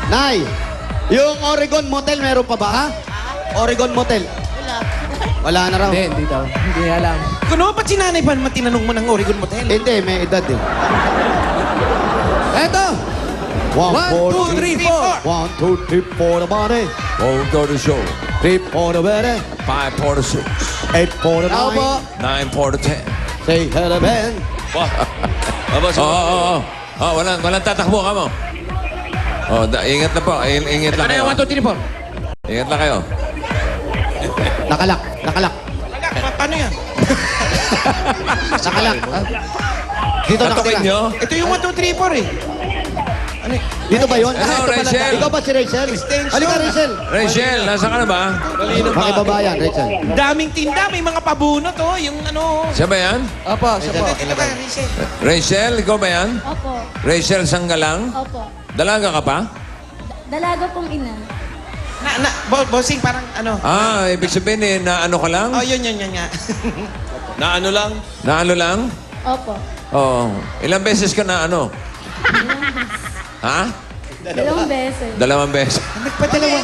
Nay, yung Oregon Motel meron pa ba, ha? Oregon Motel. Wala na raw. Hindi daw. Hindi alam. Kuno, ba't si nanay pa naman tinanong mo ng Oregon Motel? Hindi, may edad eh. Eto! 1, 2, 3, 4. 1, 2, 3, 4 the body. 4 for the show. 3 for the belly. 5 for the 6. 8 for the Tao po. 9 for the 10. Say hello, Ben. Oo. Walang tatakbo ka mo. Ingat na po. Ingat lang Ano kayo. yung 1, 2, 3, 4? Ingat lang kayo. Nakalak. Paano yan? Nakalak. Dito Tatukin nakatira. nyo? Ito yung 1, 2, 3, 4 eh. Ano eh? Dito ba yun? Hello, Ito pala. Rachel. Ikaw ba si Rachel? Extension. Halika, Rachel. Rachel, nasa ka na ba? Pakibabayan, Rachel. Daming tinda, may mga pabunot oh. Yung ano. Siya ba yan? Opo, siya po. Ito ba, Rachel? Rachel, ikaw ba yan? Opo. Rachel Sanggalang? Opo. Dalaga ka pa? Dalaga pong ina. Bossing, parang ano. Ibig sabihin na ano ka lang? Oh, yun nga. Na ano lang? Opo. Oo. Ilang beses ka na ano? Ha? Dalawang beses. 2 beses. Nagpadalawa.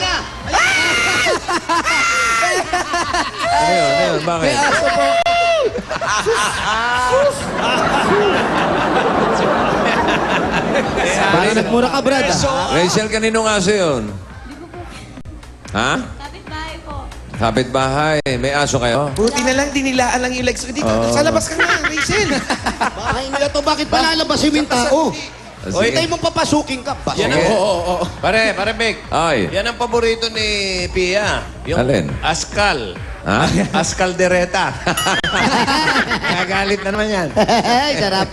Ano yun? Bakit? May aso po. Parang nagmura ka, Brad. Rachel, kaninong aso yun? Ha? Kapit-bahay po. Kapit-bahay. May aso kayo? Buti na lang, dinilaan lang yung legs ko. Dito, Oo. sa labas ka nga, Rachel. Bahay nila to. Bakit pa lalabas yung tao? O, Sige. itay mong papasukin ka. Sige. Pare, Mick. Ay. Yan ang paborito ni Pia. Yung Alin? Askal. Ha? Askaldereta. Nagalit na naman yan. Ay, sarap.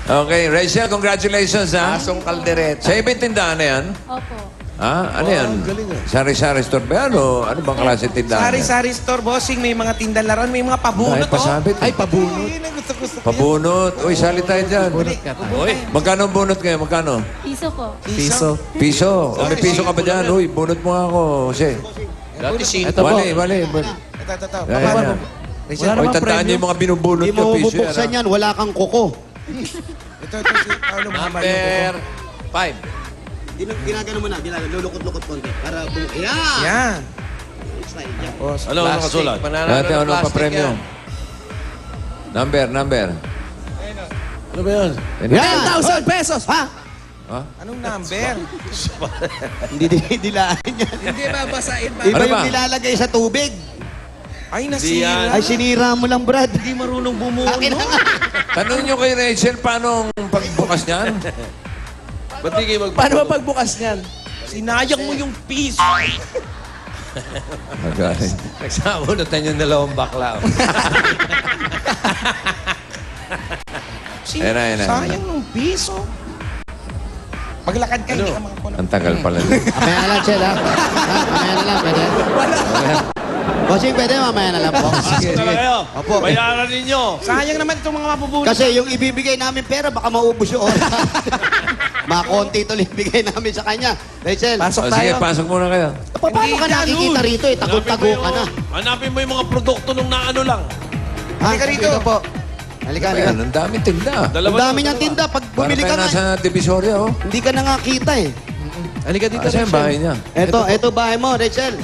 Okay, Rachel, congratulations, ha? Asong kaldereta. Sa ibang tindahan na yan? Opo. Ha? Ano yan? Sari-sari store ba yan? O ano bang klase tindahan yan? Sari-sari store, bossing. May mga tindahan may mga pabunot Ay, pasabit. Ay, pabunot. Gusto. Pabunot. Uy, sali tayo dyan. Uy, Magkano ang bunot kayo? Magkano? Piso po. Piso. Piso. O, may piso ka ba dyan? Uy, bunot mo nga ako. Jose. dati sin. Ito po. Wali. Ito. Yan, yan, yan. Wala Uy, namang tandaan niyo yung mga binubunot Hindi nyo, mo piso yan. bubuksan yan. Wala kang kuko. Ito, si Paolo Mahaba yung Number kuko. 5. Ginagano mo na. Lulukot-lukot konti. Para Yan! Yan. Ano ang Dati, nakasulat? ano pa premyo? Number. Ano ba yun? Yan! 10,000 pesos! Ha? Anong number? Hindi dilaan yan. Hindi babasahin pa. Iba Ano yung ba? nilalagay sa tubig. Ay, nasira. Ay, sinira mo lang, Brad. Hindi marunong bumuo. Akin na nga. Tanong nyo kay Rachel, paano ang pagbukas niyan? Ba't di kayo Paano ba pagbukas niyan? Sinayang mo yung piso. Magaling. Nagsabunutan yung 2 bakla. Ayan na. Sayang yung piso. Maglakad ka, hindi ka makapunan. Ang tagal pala. Mamaya na lang, Chel, ha? Mamaya na lang, pwede? Bossing, pwede mamaya na lang po. Sige. Opo. Bayaran ninyo. Sayang naman itong mga mabubunot. Kasi yung ibibigay namin pera, baka maubos yung oras. Makonti ito ibigay namin sa kanya. Rachel, Pasok Sige, tayo. pasok muna kayo. paano ka nakikita rito eh? Tago-tago ka na. Hanapin mo yung mga produkto nung naano lang. Ha? Halika rito. Ito po. Halika. Ayan, ang daming tinda. Ang dami niyang tinda. Pag Para bumili kayo ka nasa na, Divisoria, oh. hindi ka na nga kita eh. Halika dito. Kasi yung bahay niya. Ito bahay mo, Rachel.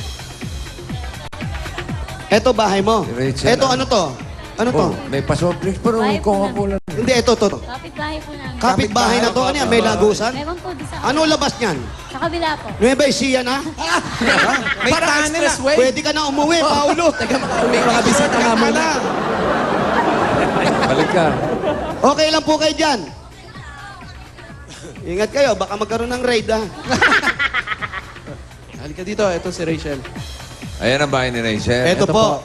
Ito bahay mo. Si Rachel, Ito ano to? Ano to? Oh, may pasoft drinks pero Bahay po Coca-Cola. Hindi, ito to. Kapit-bahay po namin. Kapit-bahay na to. Ano yan? May lagusan? Meron po di sa... Ano labas niyan? Sa kabila po. Nueva Ecija na? May Parang tunnel na. expressway. Pwede ka na umuwi, Paulo. May mga bisita nga muna. Balik ka. Okay lang po kayo dyan. Ingat kayo, baka magkaroon ng raid ha. Halika dito. Ito si Rachel. Ayan ang bahay ni Rachel. Ito po.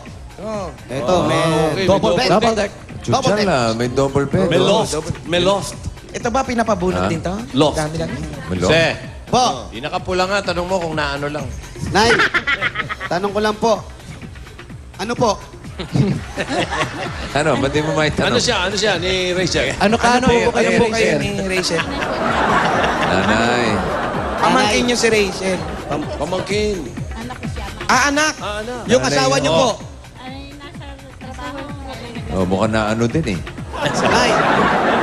Ito, may double bed. Double deck. Double Chuchan bed. lang, may double bed. May oh. lost. May lost. Ito ba pinapabunot Ha? din to? Lost. Dami lang. May loft. Se, Po, di nakapula nga. Tanong mo kung naano lang. Nay, tanong ko lang po. Ano po? Ano, ba't di mo maitanong? Ano siya ni Rachel? Ano ka? Ano po kayo, Ano po kayo Rachel? ni Rachel? Nanay. Pamangkin niyo si Rachel. Pamangkin. Anak ko siya. Anak. Anak. Yung asawa niyo po. Ano yung nasa trabaho? Oh, mukhang na ano din eh. Nay,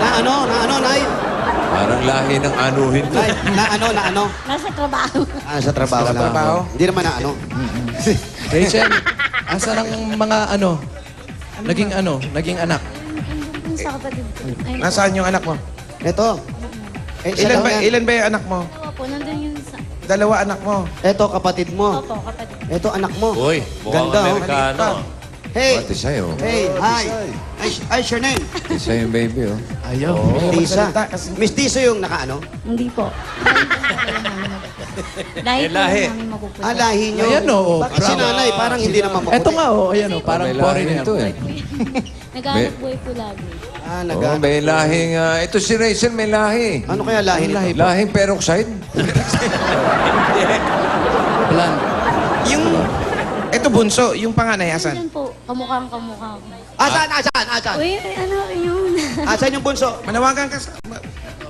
na ano, Nay? Parang lahi ng anuhin to. Ay, na ano? Nasa trabaho. Ah, sa trabaho Sa lang. trabaho? Hindi naman na ano. Rachel, asa ng mga naging anak? Yung sa kapatid ko. Ayun po. Nasaan yung anak mo? Ito. Isa lang yan. Ilan ba yung anak mo? Dalawa po, nandun yung sa... Dalawa anak mo. Ito, kapatid mo. Opo, kapatid. Ito, anak mo. Uy, mukhang Ganda, oh. Amerikano. Hey, Pati sa'yo. hey, hi. What's your name? Isa yung baby, oh. Ayaw. Mistisa. magsalita kasi- Mistiso yung nakaano? Hindi po. Dahil po lahi. namin mapupunta. Ah, lahi nyo. Ayan, oo. Bakit si nanay? Parang hindi naman maputi. Ito nga, oh, ayan, oh, parang May foreigner. lahi ito, eh. Nag-aarap buhay po lagi. Ah, Oh, may lahing... ito si Rachel, may lahi. Ano kaya lahi nito? Lahing peroxide. Blanc. Yung... Ito bunso, yung panganay, asan? Yan po, kamukhang kamukha ko. Asan? Uy, ano yun? Asan yung bunso? Manawagan ka sa...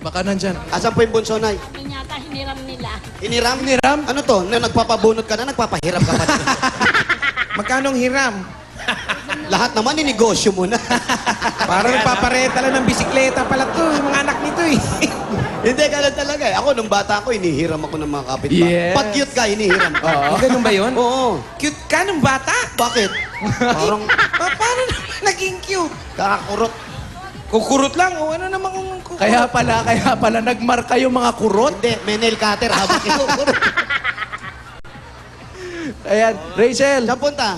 Baka nandyan. Asan po yung bunso, nay? Kami yata hiniram nila. Iniram? Iniram? Ano to? Na nagpapabunot ka na, nagpapahiram ka pa din. Magkanong hiram? Lahat naman, ninegosyo mo na. Parang nagpapareta lang ng bisikleta pala to, yung mga anak nito eh. Hindi, ganun talaga eh. Ako, nung bata ko, inihiram ako ng mga kapitbahay. Yes. Pag cute ka, inihiram ka. Oh, ganun ba yun? Oo. Cute ka nung bata? Bakit? Parang Paano naging cute? kakakurot. Kukurot lang o ano namang kukurot? Kaya pala, nagmarka yung mga kurot. Hindi, may nail cutter habang kinukurot. Ayan, Rachel. Saan punta?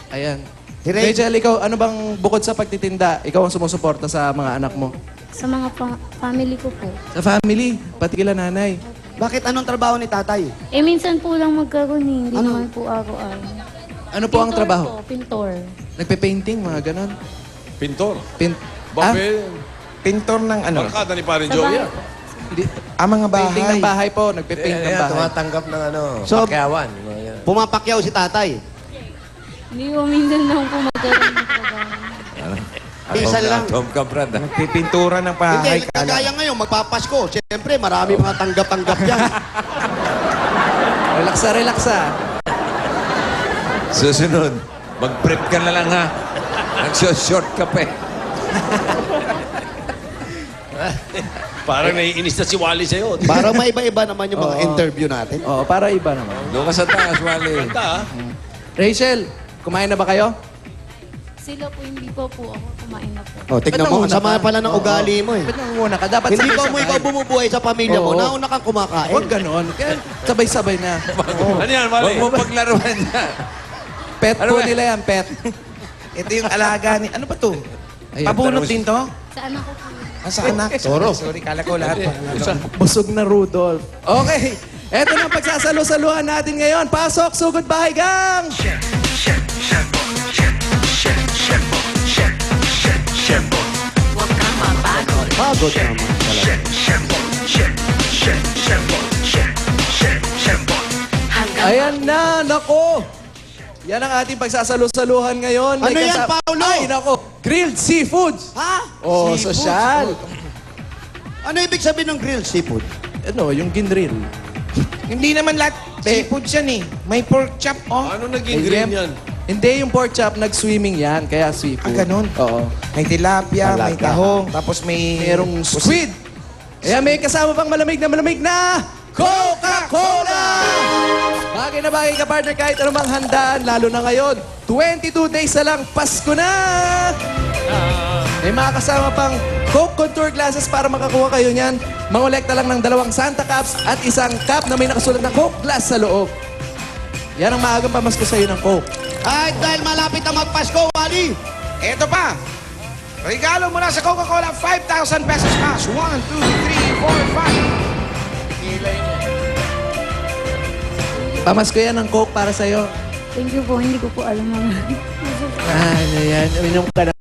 Ayan. Si Ray- Rachel, ikaw, ano bang bukod sa pagtitinda, ikaw ang sumusuporta sa mga anak mo? Sa mga family ko po. Sa family, pati kila nanay. Bakit anong trabaho ni tatay? Eh, minsan po lang magkaroon eh. Hindi Ano? naman po araw-araw. Ano po ang Pintor trabaho? Po, pintor. Nagpe-painting, mga ganon. Pintor. Ah? Bakit? Pintor ng ano? Barkada ni Parin Sa Joe bahay yan. po. Hindi. Mga Painting ng bahay. bahay po. Nagpe-paint ng bahay. tumatanggap ng So- pakyawan. Pumapakyaw si tatay. Hindi ko minsan lang po magkaroon ng trabaho. Minsan lang. Tom ka, Brad. ah. Pipintura ng bahay. Hindi, kagaya ngayon, magpapasko. Siyempre, marami mga tanggap-tanggap yan. Relaxa. Susunod, mag-prep ka na lang, ha? Nagshort ka pa, eh. Parang naiinis na si Wally sa'yo. Para maiba-iba naman yung mga Oo. interview natin. Oo, para iba naman. Doon ka sa taas, Wally. Rachel, kumain na ba kayo? Sila po, hindi po ako kumain na po. Oh, tignan Ba't mo, ang nanguna sama ka? pala ng Oo. ugali mo eh. Ba't nanguna ka? Dapat Hindi sabay-sabay. mo ikaw bumubuhay sa pamilya mo, Oo. nauna kang kumakain. Huwag ganon. Kaya sabay-sabay na. Ano yan, Huwag Wally? mo paglaruan niya. Pet Ano po ba? nila yan, pet. Ito yung alaga ni... Ano ba to? Ayan, Pabunot din to? Sa anak ko po. Ah, sa anak? Sorry, kala ko lahat. Busog na Rudolph. Okay. Eto na ang pagsasalo-saluhan natin ngayon. Pasok, sugod bahay, gang! Pagod naman talaga. Ayan na, nako! Yan ang ating pagsasalo-saluhan ngayon. Ano May yan, kasama- Paulo? Ay, nako. Grilled seafoods. Ha? Oh, Seafood? sosyal. Ano ibig sabihin ng grilled seafood? Ano, yung ginrill. Hindi naman lahat seafood yan eh. May pork chop, oh. Ano naging green yan? Hindi, yung pork chop, nag-swimming yan, kaya seafood. Ah, ganun? Oo. May tilapia, may Talaga. tahong, tapos may... Merong squid. Kaya may kasama pang malamig na Coca-Cola! Bagay na bagay ka, partner, kahit anumang handaan, lalo na ngayon. 22 days na lang, Pasko na! May mga kasama pang Coke Contour glasses para makakuha kayo niyan. Mangolekta lang ng 2 Santa Cups at isang cup na may nakasulat na Coke glass sa loob. Yan ang maagang pamasko sa'yo ng Coke. Ay, dahil malapit na magpasko, Wally. Eto pa! Regalo mula sa Coca-Cola, 5,000 pesos cash. 1, 2, 3, 4, 5. Pamasko yan ng Coke para sa'yo. Thank you po, hindi ko po alam mga. Ano yan? Uminom ka na